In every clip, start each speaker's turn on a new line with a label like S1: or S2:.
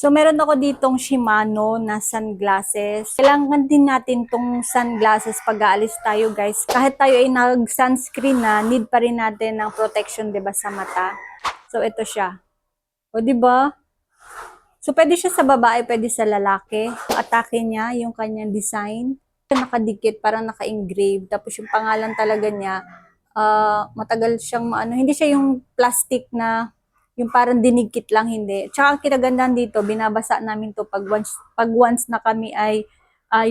S1: So, meron ako ditong Shimano na sunglasses. Kailangan din natin tong sunglasses pag aalis tayo, guys. Kahit tayo ay nag-sunscreen na, need pa rin natin ng protection, 'di ba, sa mata. So, ito siya. O, 'di ba? So, pwede siya sa babae, pwede sa lalaki. Atake niya, yung kanyang design. Nakadikit, parang naka-engrave. Tapos yung pangalan talaga niya, matagal siyang ano, hindi siya yung plastic na yung parang dinikit lang, hindi. Tsaka ang kinagandahan dito, binabasa namin to pag once na kami ay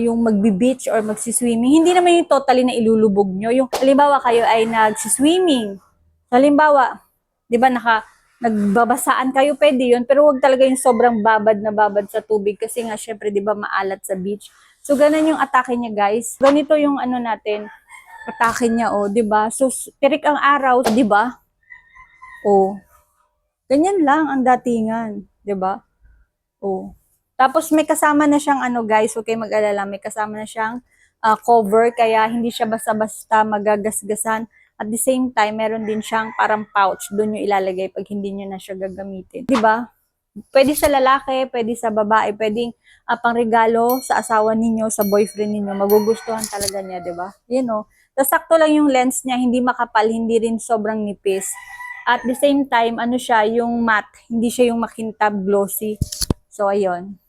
S1: yung magbi-beach or magsi-swimming. Hindi naman yung totally na ilulubog nyo. Yung halimbawa kayo ay nagsi-swimming. Halimbawa, 'di ba nagbabasaan kayo, pwede yun, pero wag talaga yung sobrang babad na babad sa tubig kasi nga syempre 'di ba maalat sa beach. So ganun yung atake niya, guys. Ganito yung ano natin, atake niya, oh, 'di ba? So tirik ang araw, 'di ba? Oh. Ganyan lang ang datingan, 'di ba? Oh. Tapos may kasama na siyang ano, guys, okay, mag-alala, may kasama na siyang cover kaya hindi siya basta-basta magagasgasan. At the same time, meron din siyang parang pouch doon yung ilalagay pag hindi niyo na siya gagamitin. 'Di ba? Pwede sa lalaki, pwede sa babae, pwedeng pangregalo sa asawa ninyo, sa boyfriend ninyo. Magugustuhan talaga niya, 'di ba? Yun, oh. Tapos sakto lang yung lens niya, hindi makapal, hindi rin sobrang nipis. At the same time, ano siya, yung matte, hindi siya yung makintab glossy. So, ayun.